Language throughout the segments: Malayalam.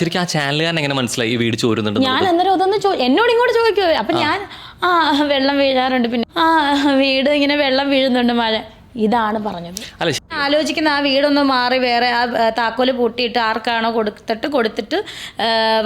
ശരിക്കും ആ ചാനലുകാരൻ എങ്ങനെ മനസ്സിലായി ഈ വീട് ചോരുന്നുണ്ട്? ഞാൻ അന്നേരം അതൊന്ന് എന്നോട് ഇങ്ങോട്ട് ചോദിക്കുമോ. അപ്പൊ ഞാൻ വെള്ളം വീഴാറുണ്ട്, പിന്നെ വീട് ഇങ്ങനെ വെള്ളം വീഴുന്നുണ്ട്, മഴ, ഇതാണ് പറഞ്ഞത്. ആലോചിക്കുന്ന ആ വീടൊന്ന് മാറി വേറെ ആ താക്കോല് പൂട്ടിയിട്ട് ആർക്കാണോ കൊടുത്തിട്ട്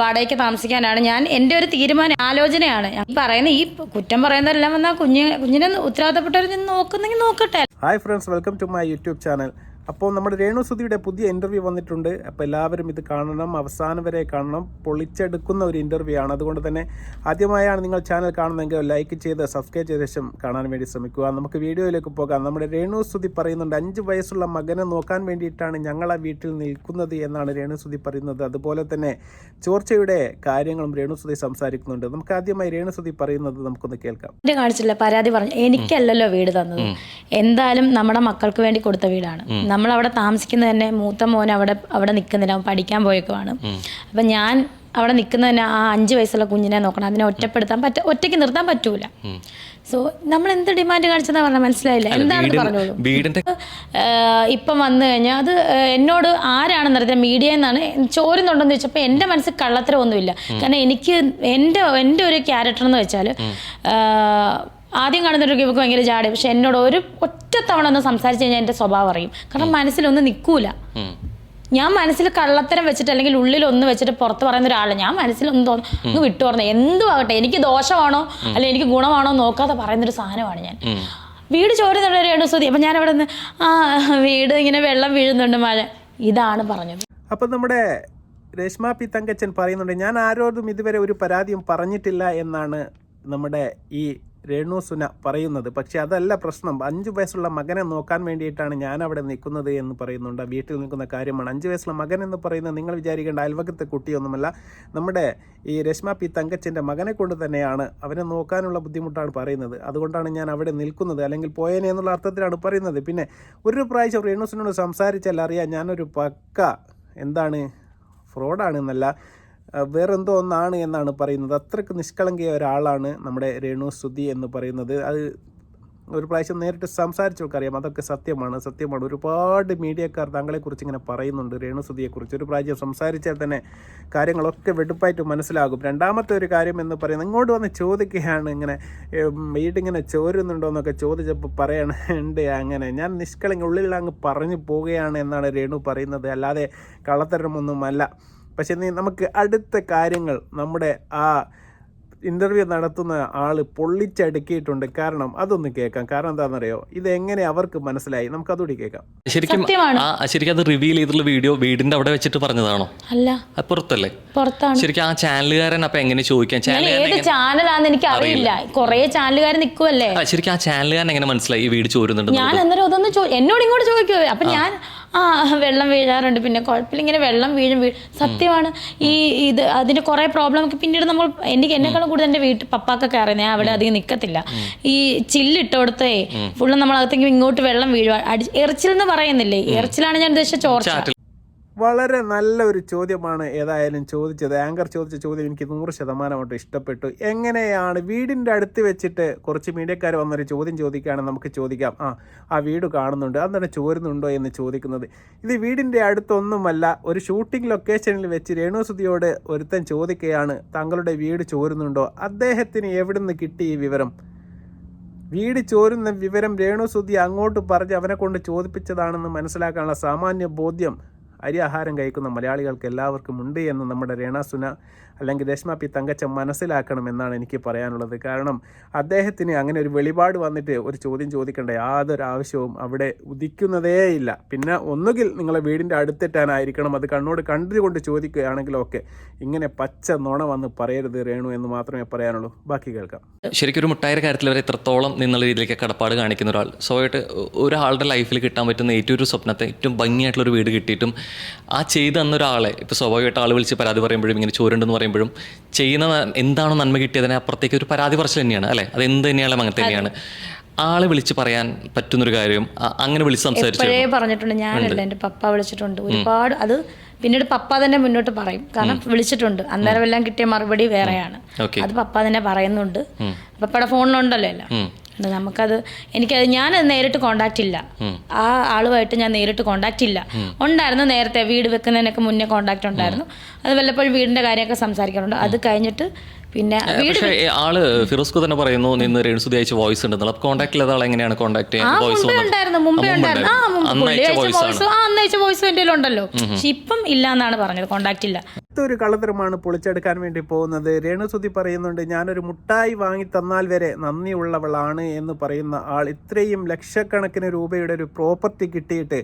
വാടകയ്ക്ക് താമസിക്കാനാണ് എൻ്റെ ഒരു തീരുമാനം, ആലോചനയാണ്. ഞാൻ പറയുന്ന ഈ കുറ്റം പറയുന്നതെല്ലാം വന്നാൽ കുഞ്ഞിനെ ഉത്തരവാദിത്തപ്പെട്ടവർ നിന്ന് നോക്കുന്നെങ്കിൽ നോക്കട്ടെ. Hi friends, welcome to my YouTube channel. അപ്പോൾ നമ്മുടെ രേണുസുധിയുടെ പുതിയ ഇൻ്റർവ്യൂ വന്നിട്ടുണ്ട്. അപ്പോൾ എല്ലാവരും ഇത് കാണണം, അവസാനം വരെ കാണണം. പൊളിച്ചെടുക്കുന്ന ഒരു ഇൻ്റർവ്യൂ ആണ്. അതുകൊണ്ട് തന്നെ ആദ്യമായാണ് നിങ്ങൾ ചാനൽ കാണുന്നതെങ്കിൽ ലൈക്ക് ചെയ്ത് സബ്സ്ക്രൈബ് ചെയ്ത ശേഷം കാണാൻ വേണ്ടി ശ്രമിക്കുക. നമുക്ക് വീഡിയോയിലേക്ക് പോകാം. നമ്മുടെ രേണുസുധി പറയുന്നുണ്ട്, 5 വയസ്സുള്ള മകനെ നോക്കാൻ വേണ്ടിയിട്ടാണ് ഞങ്ങൾ ആ വീട്ടിൽ നിൽക്കുന്നത് എന്നാണ് രേണുസുധി പറയുന്നത്. അതുപോലെ തന്നെ ചോർച്ചയുടെ കാര്യങ്ങളും രേണുസുധി സംസാരിക്കുന്നുണ്ട്. നമുക്ക് ആദ്യമായി രേണുസുധി പറയുന്നത് നമുക്കൊന്ന് കേൾക്കാം. എൻ്റെ കാണിച്ചില്ല, പരാതി പറഞ്ഞു. എനിക്കല്ലല്ലോ വീട് തന്നത്, എന്തായാലും നമ്മുടെ മക്കൾക്ക് വേണ്ടി കൊടുത്ത വീടാണ്. നമ്മളവിടെ താമസിക്കുന്നത് തന്നെ മൂത്ത മോൻ അവിടെ നിൽക്കുന്നില്ല, അവൻ പഠിക്കാൻ പോയേക്കുവാണ്. അപ്പം ഞാൻ അവിടെ നിൽക്കുന്നത് തന്നെ ആ 5 വയസ്സുള്ള കുഞ്ഞിനെ നോക്കണം. അതിനെ ഒറ്റയ്ക്ക് നിർത്താൻ പറ്റൂല. സോ നമ്മൾ എന്ത് ഡിമാൻഡ് കാണിച്ചതാ പറഞ്ഞാൽ മനസ്സിലായില്ല, എന്താണെന്ന് പറഞ്ഞോളൂ. ഇപ്പം വന്നു കഴിഞ്ഞാൽ അത് എന്നോട് ആരാണെന്നറിയാം, മീഡിയ എന്നാണ് ചോരുന്നുണ്ടെന്ന് വെച്ചപ്പോൾ എൻ്റെ മനസ്സിൽ കള്ളത്തരമൊന്നുമില്ല. കാരണം എനിക്ക് എൻ്റെ ഒരു ക്യാരക്ടർ എന്ന് വെച്ചാൽ ആദ്യം കാണുന്നൊരു ഇവർക്ക് ഭയങ്കര ജാടി, പക്ഷെ എന്നോട് ഒറ്റ തവണ ഒന്ന് സംസാരിച്ച് കഴിഞ്ഞാൽ എൻ്റെ സ്വഭാവം അറിയും. കാരണം മനസ്സിലൊന്നും നിൽക്കൂല. ഞാൻ മനസ്സിൽ കള്ളത്തരം വെച്ചിട്ട് അല്ലെങ്കിൽ ഉള്ളിലൊന്ന് വെച്ചിട്ട് പുറത്ത് പറയുന്ന ഒരാളെ ഞാൻ മനസ്സിലൊന്നും ഒന്ന് വിട്ടു പറഞ്ഞു എന്തും ആകട്ടെ, എനിക്ക് ദോഷമാണോ അല്ലെങ്കിൽ എനിക്ക് ഗുണമാണോ നോക്കാതെ പറയുന്നൊരു സാധനമാണ് ഞാൻ. വീട് ചോരുന്നുണ്ട് രേണുസുധി. അപ്പം ഞാൻ അവിടെ നിന്ന് വീട് ഇങ്ങനെ വെള്ളം വീഴുന്നുണ്ട്, മഴ, ഇതാണ് പറഞ്ഞത്. അപ്പം നമ്മുടെ രേഷ്മ പി തങ്കച്ചൻ പറയുന്നുണ്ട്, ഞാൻ ആരോടും ഇതുവരെ ഒരു പരാതിയും പറഞ്ഞിട്ടില്ല എന്നാണ് നമ്മുടെ ഈ രേണുസുന പറയുന്നത്. പക്ഷേ അതല്ല പ്രശ്നം. 5 വയസ്സുള്ള മകനെ നോക്കാൻ വേണ്ടിയിട്ടാണ് ഞാൻ അവിടെ നിൽക്കുന്നത് എന്ന് പറയുന്നുണ്ട്. വീട്ടിൽ നിൽക്കുന്ന കാര്യമാണ്. 5 വയസ്സുള്ള മകൻ എന്ന് പറയുന്നത് നിങ്ങൾ വിചാരിക്കേണ്ട അയൽവക്കത്തെ കുട്ടിയൊന്നുമല്ല. നമ്മുടെ ഈ രേഷ്മ പി തങ്കച്ചൻ്റെ മകനെ കൊണ്ട് തന്നെയാണ്. അവനെ നോക്കാനുള്ള ബുദ്ധിമുട്ടാണ് പറയുന്നത്. അതുകൊണ്ടാണ് ഞാൻ അവിടെ നിൽക്കുന്നത്, അല്ലെങ്കിൽ പോയേനെ എന്നുള്ള അർത്ഥത്തിലാണ് പറയുന്നത്. പിന്നെ ഒരു പ്രാവശ്യം രേണുസുനോട് സംസാരിച്ചാൽ അറിയാം ഞാനൊരു പക്ക ഫ്രോഡാണെന്നല്ല, വേറെന്തോ ഒന്നാണ് എന്നാണ് പറയുന്നത്. അത്രയ്ക്ക് നിഷ്കളങ്കിയ ഒരാളാണ് നമ്മുടെ രേണുസുധി എന്ന് പറയുന്നത്. അത് ഒരു പ്രാവശ്യം നേരിട്ട് സംസാരിച്ചവർക്കറിയാം, അതൊക്കെ സത്യമാണ്. ഒരുപാട് മീഡിയക്കാർ താങ്കളെക്കുറിച്ച് ഇങ്ങനെ പറയുന്നുണ്ട്, രേണുസുധിയെക്കുറിച്ച്. ഒരു പ്രാവശ്യം സംസാരിച്ചാൽ തന്നെ കാര്യങ്ങളൊക്കെ വെടുപ്പായിട്ട് മനസ്സിലാകും. രണ്ടാമത്തെ ഒരു കാര്യം എന്ന് പറയുന്നത്, ഇങ്ങോട്ട് വന്ന് ചോദിക്കുകയാണ്, ഇങ്ങനെ വീടിങ്ങനെ ചോരുന്നുണ്ടോ എന്നൊക്കെ ചോദിച്ചപ്പോൾ പറയണുണ്ട് അങ്ങനെ. ഞാൻ ഉള്ളിൽ അങ്ങ് പറഞ്ഞു പോവുകയാണ് എന്നാണ് രേണു പറയുന്നത്, അല്ലാതെ കള്ളത്തരമൊന്നുമല്ല. പക്ഷെ നമുക്ക് അടുത്ത കാര്യങ്ങൾ നമ്മുടെ ആ ഇൻ്റർവ്യൂ നടത്തുന്ന ആൾ പൊള്ളിച്ചടുക്കിയിട്ടുണ്ട്. കാരണം അതൊന്ന് കേൾക്കാം. കാരണം എന്താണെന്നറിയോ, ഇതെങ്ങനെ അവർക്ക് മനസ്സിലായി, നമുക്കതുകൂടി കേൾക്കാം. ശരിക്കും അത് റിവീൽ ചെയ്തിട്ടുള്ള വീഡിയോ വീടിന്റെ അവിടെ വെച്ചിട്ട് പറഞ്ഞതാണോ? അല്ല, പുറത്തല്ലേ? പുറത്താണ്. ശരിക്കും ആ ചാനലുകാരൻ അപ്പൊ എങ്ങനെ ചോദിക്കാം? ഏത് ചാനലാന്ന് എനിക്ക് അറിയില്ല, കുറെ ചാനലുകാർ നിൽക്കുമല്ലേ. ശരിക്കും ആ ചാനലുകാരൻ എങ്ങനെ മനസ്സിലായി ഈ വീട് ചോരുന്നുണ്ട്? ഞാൻ അന്നേരം അതൊന്ന് എന്നോട് ഇങ്ങോട്ട് ചോദിക്കുമോ. അപ്പൊ ഞാൻ വെള്ളം വീഴാറുണ്ട്, പിന്നെ കുഴപ്പമില്ല, ഇങ്ങനെ വെള്ളം വീഴും. സത്യമാണ്. അതിന്റെ കുറെ പ്രോബ്ലം ഒക്കെ പിന്നീട് എന്നെക്കാളും കൂടുതൽ എൻ്റെ പപ്പാക്കൊക്കെ അറിയാം. ഞാൻ അവിടെ അധികം നിൽക്കത്തില്ല. ഈ ചില്ലിട്ട് കൊടുത്തേ ഫുള്ള് നമ്മളകത്തേക്ക് ഇങ്ങോട്ട് വെള്ളം വീഴുക. എറിച്ചിൽ എന്ന് പറയുന്നില്ലേ, എറിച്ചിലാണ് ഞാൻ ഉദ്ദേശിച്ച ചോർച്ച. വളരെ നല്ല ഒരു ചോദ്യമാണ് ഏതായാലും ചോദിച്ചത്. ആങ്കർ ചോദിച്ച ചോദ്യം എനിക്ക് 100% ഇഷ്ടപ്പെട്ടു. എങ്ങനെയാണ് വീടിൻ്റെ അടുത്ത് വെച്ചിട്ട് കുറച്ച് മീഡിയക്കാർ വന്നൊരു ചോദ്യം ചോദിക്കുകയാണെങ്കിൽ നമുക്ക് ചോദിക്കാം, ആ വീട് കാണുന്നുണ്ട്, അന്നേരം ചോരുന്നുണ്ടോ എന്ന് ചോദിക്കുന്നത്. ഇത് വീടിൻ്റെ അടുത്തൊന്നുമല്ല, ഒരു ഷൂട്ടിംഗ് ലൊക്കേഷനിൽ വെച്ച് രേണുസുധിയോട് ഒരുത്തൻ ചോദിക്കുകയാണ്, താങ്കളുടെ വീട് ചോരുന്നുണ്ടോ? അദ്ദേഹത്തിന് എവിടുന്ന് കിട്ടി ഈ വിവരം? വീട് ചോരുന്ന വിവരം രേണുസുധി അങ്ങോട്ട് പറഞ്ഞ് അവനെ കൊണ്ട് ചോദിപ്പിച്ചതാണെന്ന് മനസ്സിലാക്കാനുള്ള സാമാന്യ ബോധ്യം അരി ആഹാരം കഴിക്കുന്ന മലയാളികൾക്ക് എല്ലാവർക്കും ഉണ്ട് എന്ന് നമ്മുടെ രേണുസുന അല്ലെങ്കിൽ രേഷ്മ പി തങ്കച്ചൻ മനസ്സിലാക്കണമെന്നാണ് എനിക്ക് പറയാനുള്ളത്. കാരണം അദ്ദേഹത്തിന് അങ്ങനെ ഒരു വെളിപാട് വന്നിട്ട് ഒരു ചോദ്യം ചോദിക്കേണ്ട യാതൊരു ആവശ്യവും അവിടെ ഉദിക്കുന്നതേയില്ല. പിന്നെ ഒന്നുകിൽ നിങ്ങളെ വീടിൻ്റെ അടുത്തിട്ടാനായിരിക്കണം, അത് കണ്ടുകൊണ്ട് ചോദിക്കുകയാണെങ്കിലും ഒക്കെ. ഇങ്ങനെ പച്ച നുണ വന്ന് പറയരുത് രേണു എന്ന് മാത്രമേ പറയാനുള്ളൂ. ബാക്കി കേൾക്കാം. ശരിക്കും ഒരു മുട്ടായിയുടെ കാര്യത്തിൽ വരെ എത്രത്തോളം നിന്നുള്ള രീതിയിലേക്ക് കടപ്പാട് കാണിക്കുന്ന ഒരാൾ, സ്വയമായിട്ട് ഒരാളുടെ ലൈഫിൽ കിട്ടാൻ പറ്റുന്ന ഏറ്റവും ഒരു സ്വപ്നത്തെ ഏറ്റവും ഭംഗിയായിട്ടുള്ളൊരു വീട് കിട്ടിയിട്ടും ആ ചെയ്ത് തന്നൊരാളെ ഇപ്പോൾ സ്വാഭാവികമായിട്ട് ആൾ വിളിച്ച് പരാതി പറയുമ്പോഴും ഇങ്ങനെ ചോരുണ്ടെന്ന് പറയുമ്പോഴും ചെയ്യുന്ന എന്താണോ നന്മ കിട്ടിയതിനെ അപ്പുറത്തേക്ക് ഒരു പരാതി പറച്ചിൽ തന്നെയാണ് അല്ലേ? അത് എന്ത് തന്നെയാലും അങ്ങനെ തന്നെയാണ്. ആളെ വിളിച്ച് പറയാൻ പറ്റുന്നൊരു കാര്യം അങ്ങനെ വിളിച്ച് സംസാരിച്ചു പറഞ്ഞിട്ടുണ്ട്. ഞാനല്ല, എൻ്റെ പപ്പ വിളിച്ചിട്ടുണ്ട് ഒരുപാട്. അത് പിന്നീട് പപ്പ തന്നെ മുന്നോട്ട് പറയും. കാരണം വിളിച്ചിട്ടുണ്ട്, അന്നേരം എല്ലാം കിട്ടിയ മറുപടി വേറെയാണ്. അത് പപ്പ തന്നെ പറയുന്നുണ്ട്. പപ്പയുടെ ഫോണിലുണ്ടല്ലോ എല്ലാം. എനിക്കത് ഞാൻ നേരിട്ട് കോണ്ടാക്ട് ഇല്ല, ആ ആളുമായിട്ട് ഞാൻ നേരിട്ട് കോണ്ടാക്ട് ഇല്ല. ഉണ്ടായിരുന്നു നേരത്തെ വീട് വെക്കുന്നതിനൊക്കെ മുന്നേ കോണ്ടാക്ട് ഉണ്ടായിരുന്നു. അത് വല്ലപ്പോഴും വീടിൻ്റെ കാര്യമൊക്കെ സംസാരിക്കാറുണ്ട്. അത് കഴിഞ്ഞിട്ട് പിന്നെ പക്ഷേ ആള് ഫിറോസ്കു തന്നെ പറയുന്നു നിന്ന് രേണുസുതി അയച്ച വോയിസ് ഉണ്ടെന്നുള്ള കോൺടാക്ട് ആൾ എങ്ങനെയാണ് കോൺടാക്ട് ചെയ്യാൻ മുമ്പേ ഉണ്ടായിരുന്നു. അന്നയച്ച വോയിസ് എൻ്റെ ഉണ്ടല്ലോ. പക്ഷെ ഇപ്പം ഇല്ല എന്നാണ് പറഞ്ഞത്, കോണ്ടാക്ട് ഇല്ല. ഒരു കളതരമാണ് പൊളിച്ചെടുക്കാൻ വേണ്ടി പോകുന്നത്. രേണുസുതി പറയുന്നുണ്ട്, ഞാനൊരു മുട്ടായി വാങ്ങി തന്നാൽ വരെ നന്ദിയുള്ളവളാണ് എന്ന് പറയുന്ന ആൾ ഇത്രയും ലക്ഷക്കണക്കിന് രൂപയുടെ ഒരു പ്രോപ്പർട്ടി കിട്ടിയിട്ട്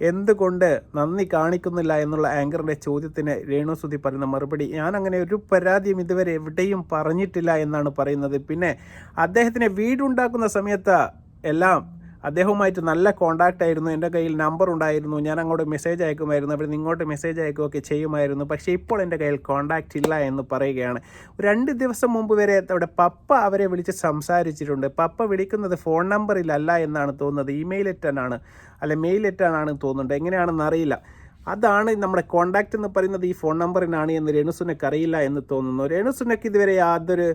എന്തുകൊണ്ട് നന്ദി കാണിക്കുന്നില്ല എന്നുള്ള ആങ്കറിൻ്റെ ചോദ്യത്തിന് രേണുസുതി പറയുന്ന മറുപടി, ഞാൻ അങ്ങനെ ഒരു പരാതിയും ഇതുവരെ എവിടെയും പറഞ്ഞിട്ടില്ല എന്നാണ് പറയുന്നത്. പിന്നെ അദ്ദേഹത്തിന് വീടുണ്ടാക്കുന്ന സമയത്ത് എല്ലാം അദ്ദേഹവുമായിട്ട് നല്ല കോണ്ടാക്റ്റ് ആയിരുന്നു. എൻ്റെ കയ്യിൽ നമ്പർ ഉണ്ടായിരുന്നു, ഞാൻ അങ്ങോട്ട് മെസ്സേജ് അയക്കുമായിരുന്നു, അവിടെ നിന്ന് ഇങ്ങോട്ട് മെസ്സേജ് അയക്കുകയൊക്കെ ചെയ്യുമായിരുന്നു. പക്ഷേ ഇപ്പോൾ എൻ്റെ കയ്യിൽ കോണ്ടാക്റ്റ് ഇല്ല എന്ന് പറയുകയാണ്. 2 ദിവസം മുമ്പ് വരെ അവിടെ പപ്പ അവരെ വിളിച്ച് സംസാരിച്ചിട്ടുണ്ട്. പപ്പ വിളിക്കുന്നത് ഫോൺ നമ്പറിലല്ല എന്നാണ് തോന്നുന്നത്, മെയിൽ എറ്റാനാണ് തോന്നുന്നുണ്ട്, എങ്ങനെയാണെന്ന് അറിയില്ല. അതാണ് നമ്മുടെ കോണ്ടാക്റ്റ് എന്ന് പറയുന്നത് ഈ ഫോൺ നമ്പറിനാണ് എന്ന് രേണുസുനക്ക് അറിയില്ല എന്ന് തോന്നുന്നു. രേണുസുനക്ക് ഇതുവരെ യാതൊരു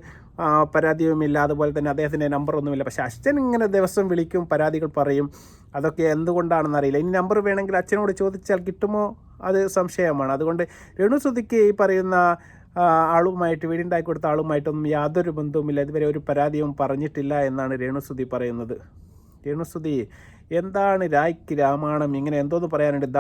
പരാതിയുമില്ല, അതുപോലെ തന്നെ അദ്ദേഹത്തിൻ്റെ നമ്പറൊന്നുമില്ല. പക്ഷേ അച്ഛൻ ഇങ്ങനെ ദിവസം വിളിക്കും, പരാതികൾ പറയും. അതൊക്കെ എന്തുകൊണ്ടാണെന്ന് അറിയില്ല. ഇനി നമ്പർ വേണമെങ്കിൽ അച്ഛനോട് ചോദിച്ചാൽ കിട്ടുമോ, അത് സംശയമാണ്. അതുകൊണ്ട് രേണുസുതിക്ക് ഈ പറയുന്ന ആളുമായിട്ട് വീടുണ്ടാക്കി കൊടുത്ത ആളുമായിട്ടൊന്നും യാതൊരു ബന്ധവുമില്ല, ഇതുവരെ ഒരു പരാതിയും പറഞ്ഞിട്ടില്ല എന്നാണ് രേണുസുതി പറയുന്നത്. രേണുസുതി എന്താണ് രായ്ക്ക് രാമായണം ഇങ്ങനെ എന്തോന്ന് പറയാനുണ്ട്.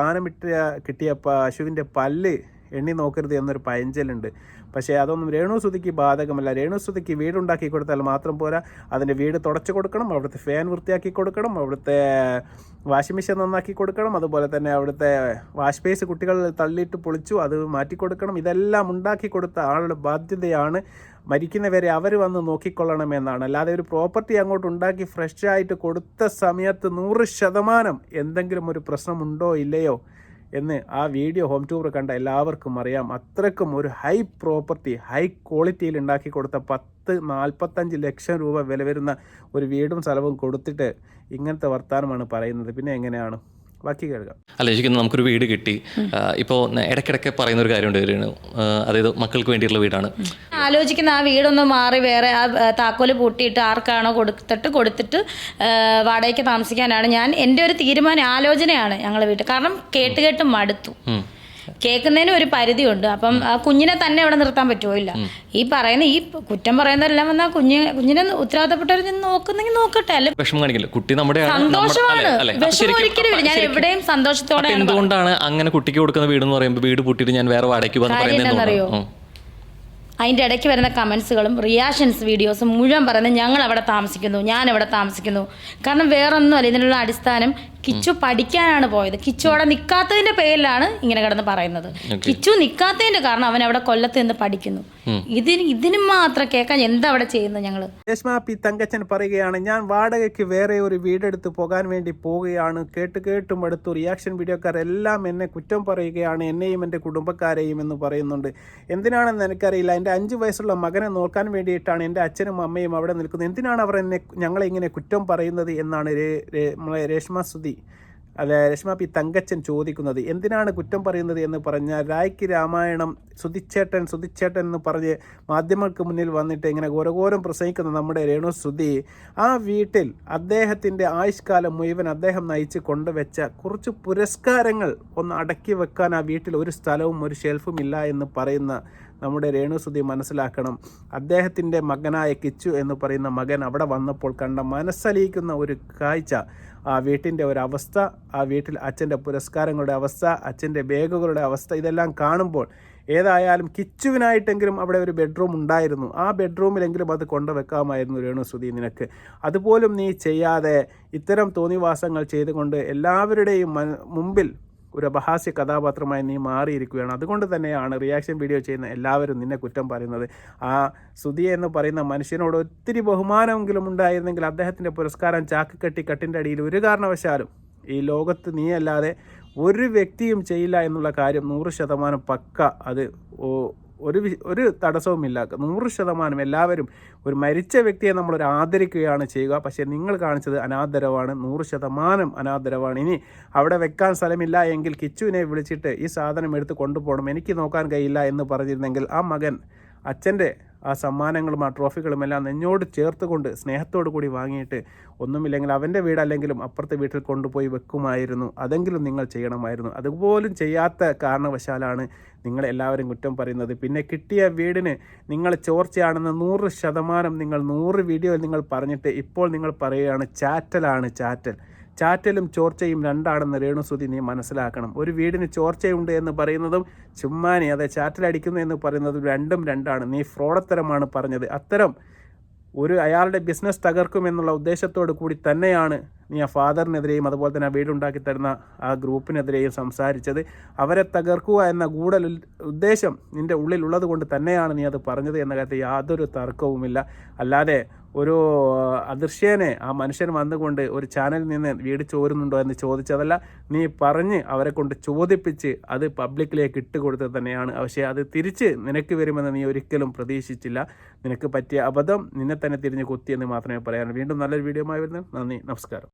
കിട്ടിയ പശുവിൻ്റെ പല്ല് എണ്ണി നോക്കരുത് എന്നൊരു പഴഞ്ചലുണ്ട്. പക്ഷേ അതൊന്നും രേണുസുതിക്ക് ബാധകമല്ല. രേണുസുതിക്ക് വീടുണ്ടാക്കി കൊടുത്താൽ മാത്രം പോരാ, അതിൻ്റെ വീട് തുടച്ചു കൊടുക്കണം, അവിടുത്തെ ഫാൻ വൃത്തിയാക്കി കൊടുക്കണം, അവിടുത്തെ വാഷിംഗ് മെഷീൻ നന്നാക്കി കൊടുക്കണം, അതുപോലെ തന്നെ അവിടുത്തെ വാഷ് ബേസ് കുട്ടികൾ തള്ളിയിട്ട് പൊളിച്ചു അത് മാറ്റിക്കൊടുക്കണം. ഇതെല്ലാം ഉണ്ടാക്കി കൊടുത്ത ആളുടെ ബാധ്യതയാണ്. മരിക്കുന്നവരെ അവർ വന്ന് നോക്കിക്കൊള്ളണമെന്നാണ്. അല്ലാതെ ഒരു പ്രോപ്പർട്ടി അങ്ങോട്ട് ഉണ്ടാക്കി ഫ്രഷായിട്ട് കൊടുത്ത സമയത്ത് 100% എന്തെങ്കിലും ഒരു പ്രശ്നമുണ്ടോ ഇല്ലയോ എന്ന് ആ വീഡിയോ ഹോം ടൂർ കണ്ട എല്ലാവർക്കും അറിയാം. അത്രക്കും ഒരു ഹൈ പ്രോപ്പർട്ടി ഹൈ ക്വാളിറ്റിയിൽ ഉണ്ടാക്കി കൊടുത്ത 45 ലക്ഷം രൂപ വില വരുന്ന ഒരു വീടും സ്ഥലവും കൊടുത്തിട്ട് ഇങ്ങനത്തെ വർത്തമാനമാണ് പറയുന്നത്. പിന്നെ എങ്ങനെയാണ് ബാക്കി കേൾക്കാം. ആലോചിക്കുന്നത് നമുക്കൊരു വീട് കിട്ടി, ഇപ്പോൾ ഇടയ്ക്കിടയ്ക്ക് പറയുന്ന ഒരു കാര്യമുണ്ട്, അതായത് മക്കൾക്ക് വേണ്ടിയിട്ടുള്ള വീടാണ് ആലോചിക്കുന്ന. ആ വീടൊന്ന് മാറി വേറെ ആ താക്കോല് പൂട്ടിയിട്ട് ആർക്കാണോ കൊടുത്തിട്ട് വാടകയ്ക്ക് താമസിക്കാനാണ് എൻ്റെ ഒരു തീരുമാനം, ആലോചനയാണ് ഞങ്ങൾ വീട്ടിൽ. കാരണം കേട്ട് മടുത്തു. കേൾക്കുന്നതിന് ഒരു പരിധിയുണ്ട്. അപ്പം ആ കുഞ്ഞിനെ തന്നെ അവിടെ നിർത്താൻ പറ്റുമോ? ഇല്ല. ഈ കുറ്റം പറയുന്നതെല്ലാം വന്നാൽ കുഞ്ഞിനെ ഉത്തരവാദിത്തപ്പെട്ടവർ നോക്കുന്നെങ്കിൽ നോക്കട്ടെ. അല്ല വിഷമം കാണിക്കില്ല, കുട്ടി നമ്മുടെ സന്തോഷമാണ്, വിഷമം ഒരിക്കലും ഇല്ല. ഞാൻ എവിടെയും സന്തോഷത്തോടെ. എന്തുകൊണ്ടാണ് അങ്ങനെ കുട്ടിക്ക് കൊടുക്കുന്ന വീട് എന്ന് പറയുമ്പോൾ വീട് പൂട്ടിയിട്ട് ഞാൻ വേറെ വാടകയ്ക്ക് പറയുന്നതെന്നറിയോ? അതിൻ്റെ ഇടയ്ക്ക് വരുന്ന കമൻസുകളും റിയാക്ഷൻസ് വീഡിയോസും മുഴുവൻ പറയുന്നത് ഞാൻ അവിടെ താമസിക്കുന്നു. കാരണം വേറൊന്നുമല്ല, ഇതിനുള്ള അടിസ്ഥാനം കിച്ചു പഠിക്കാനാണ് പോയത്. കിച്ചു അവിടെ നിൽക്കാത്തതിന്റെ പേരിലാണ് ഇങ്ങനെ കിടന്ന് പറയുന്നത്. കിച്ചു നിൽക്കാത്തതിന്റെ കാരണം അവൻ അവിടെ കൊല്ലത്ത് നിന്ന് പഠിക്കുന്നു. ഇതിന് മാത്രം കേൾക്കാൻ എന്താ അവിടെ ചെയ്യുന്നത് ഞങ്ങള്? രേഷ്മ പി തങ്കച്ചൻ പറയുകയാണ്, ഞാൻ വാടകയ്ക്ക് വേറെ ഒരു വീടെടുത്ത് പോകാൻ വേണ്ടി പോവുകയാണ്. കേട്ടും അടുത്തു റിയാക്ഷൻ വീഡിയോക്കാരെല്ലാം എന്നെ കുറ്റം പറയുകയാണ്, എന്നെയും എൻ്റെ കുടുംബക്കാരെയും എന്ന് പറയുന്നുണ്ട്. എന്തിനാണെന്ന് എനിക്കറിയില്ല. എൻ്റെ 5 വയസ്സുള്ള മകനെ നോക്കാൻ വേണ്ടിയിട്ടാണ് എൻ്റെ അച്ഛനും അമ്മയും അവിടെ നിൽക്കുന്നത്. എന്തിനാണ് അവർ ഞങ്ങളെ ഇങ്ങനെ കുറ്റം പറയുന്നത് എന്നാണ് രേഷ്മ പി തങ്കച്ചൻ ചോദിക്കുന്നത്. എന്തിനാണ് കുറ്റം പറയുന്നത് എന്ന് പറഞ്ഞാൽ, രായ്ക്ക് രാമായണം സുധിച്ചേട്ടൻ എന്ന് പറഞ്ഞ് മാധ്യമങ്ങൾക്ക് മുന്നിൽ വന്നിട്ട് ഇങ്ങനെ ഘോരഘോരം പ്രസംഗിക്കുന്ന നമ്മുടെ രേണുസുതി ആ വീട്ടിൽ അദ്ദേഹത്തിൻ്റെ ആയുഷ്കാലം മുഴുവൻ അദ്ദേഹം നയിച്ച് കൊണ്ടുവച്ച കുറച്ച് പുരസ്കാരങ്ങൾ ഒന്ന് അടക്കി വെക്കാൻ ആ വീട്ടിൽ ഒരു സ്ഥലവും ഒരു ഷെൽഫും ഇല്ല എന്ന് പറയുന്ന നമ്മുടെ രേണുസുതി മനസ്സിലാക്കണം. അദ്ദേഹത്തിൻ്റെ മകനായ കിച്ചു എന്ന് പറയുന്ന മകൻ അവിടെ വന്നപ്പോൾ കണ്ട മനസ്സലിയിക്കുന്ന ഒരു കാഴ്ച, ആ വീട്ടിൻ്റെ ഒരവസ്ഥ, ആ വീട്ടിൽ അച്ഛൻ്റെ പുരസ്കാരങ്ങളുടെ അവസ്ഥ, അച്ഛൻ്റെ ബാഗുകളുടെ അവസ്ഥ, ഇതെല്ലാം കാണുമ്പോൾ ഏതായാലും കിച്ചുവിനായിട്ടെങ്കിലും അവിടെ ഒരു ബെഡ്റൂം ഉണ്ടായിരുന്നു. ആ ബെഡ്റൂമിലെങ്കിലും അത് കൊണ്ടുവെക്കാമായിരുന്നു രേണുസുതി നിനക്ക്. അതുപോലും നീ ചെയ്യാതെ ഇത്തരം തോന്നിവാസങ്ങൾ ചെയ്തുകൊണ്ട് എല്ലാവരുടെയും മുമ്പിൽ ഒരു അപഹാസ്യ കഥാപാത്രമായി നീ മാറിയിരിക്കുകയാണ്. അതുകൊണ്ട് തന്നെയാണ് റിയാക്ഷൻ വീഡിയോ ചെയ്യുന്ന എല്ലാവരും നിന്നെ കുറ്റം പറയുന്നത്. ആ സുധിയെ എന്ന് പറയുന്ന മനുഷ്യനോട് ഒത്തിരി ബഹുമാനമെങ്കിലും ഉണ്ടായിരുന്നെങ്കിൽ അദ്ദേഹത്തിൻ്റെ പുരസ്കാരം ചാക്ക് കട്ടിൻ്റെ അടിയിൽ ഒരു കാരണവശാലും ഈ ലോകത്ത് നീയല്ലാതെ ഒരു വ്യക്തിയും ചെയ്യില്ല എന്നുള്ള കാര്യം 100% പക്ക. അത് ഒരു തടസ്സവുമില്ല. 100% എല്ലാവരും ഒരു മരിച്ച വ്യക്തിയെ നമ്മളൊരു ആദരിക്കുകയാണ് ചെയ്യുക. പക്ഷേ നിങ്ങൾ കാണിച്ചത് അനാദരവാണ്, 100% അനാദരവാണ്. ഇനി അവിടെ വെക്കാൻ സ്ഥലമില്ല എങ്കിൽ കിച്ചുവിനെ വിളിച്ചിട്ട് ഈ സാധനം എടുത്ത് കൊണ്ടുപോകണം, എനിക്ക് നോക്കാൻ കഴിയില്ല എന്ന് പറഞ്ഞിരുന്നെങ്കിൽ ആ മകൻ അച്ഛൻ്റെ ആ സമ്മാനങ്ങളും ആ ട്രോഫികളും എല്ലാം നെഞ്ഞോട് ചേർത്തുകൊണ്ട് സ്നേഹത്തോടു കൂടി വാങ്ങിയിട്ട് ഒന്നുമില്ലെങ്കിൽ അവൻ്റെ വീടല്ലെങ്കിലും അപ്പുറത്തെ വീട്ടിൽ കൊണ്ടുപോയി വെക്കുമായിരുന്നു. അതെങ്കിലും നിങ്ങൾ ചെയ്യണമായിരുന്നു. അതുപോലും ചെയ്യാത്ത കാരണവശാലാണ് നിങ്ങളെല്ലാവരും കുറ്റം പറയുന്നത്. പിന്നെ കിട്ടിയ വീടിന് നിങ്ങൾ ചോർച്ചയാണെന്ന് 100% നിങ്ങൾ 100 വീഡിയോയിൽ നിങ്ങൾ പറഞ്ഞിട്ട് ഇപ്പോൾ നിങ്ങൾ പറയുകയാണ് ചാറ്റലാണ് ചാറ്റൽ. ചാറ്റലും ചോർച്ചയും രണ്ടാണെന്ന് രേണുസുതി നീ മനസ്സിലാക്കണം. ഒരു വീടിന് ചോർച്ചയുണ്ട് എന്ന് പറയുന്നതും ചുമ്മാനി അതെ ചാറ്റലടിക്കുന്നു എന്ന് പറയുന്നതും രണ്ടും രണ്ടാണ്. നീ ഫ്രോഡത്തരമാണ് പറഞ്ഞത്. അത്തരം അയാളുടെ ബിസിനസ് തകർക്കുമെന്നുള്ള ഉദ്ദേശത്തോടു കൂടി തന്നെയാണ് നീ ആ ഫാദറിനെതിരെയും അതുപോലെ തന്നെ ആ വീടുണ്ടാക്കി തരുന്ന ആ ഗ്രൂപ്പിനെതിരെയും സംസാരിച്ചത്. അവരെ തകർക്കുക എന്ന ഉദ്ദേശം നിൻ്റെ ഉള്ളിലുള്ളത് കൊണ്ട് തന്നെയാണ് നീ അത് പറഞ്ഞത് എന്ന കാര്യത്തിൽ യാതൊരു തർക്കവുമില്ല. അല്ലാതെ ഒരു അദൃശ്യനെ ആ മനുഷ്യൻ വന്നുകൊണ്ട് ഒരു ചാനലിൽ നിന്ന് വീട് ചോരുന്നുണ്ടോ എന്ന് ചോദിച്ചതല്ല. നീ പറഞ്ഞ് അവരെ കൊണ്ട് ചോദിപ്പിച്ച് അത് പബ്ലിക്കിലേക്ക് ഇട്ടുകൊടുത്തത് തന്നെയാണ്. പക്ഷേ അത് തിരിച്ച് നിനക്ക് വരുമെന്ന് നീ ഒരിക്കലും പ്രതീക്ഷിച്ചില്ല. നിനക്ക് പറ്റിയ അബദ്ധം നിന്നെ തന്നെ തിരിഞ്ഞ് കുത്തിയെന്ന് മാത്രമേ പറയാനുള്ളൂ. വീണ്ടും നല്ലൊരു വീഡിയോയുമായി വരുന്നത്. നന്ദി, നമസ്കാരം.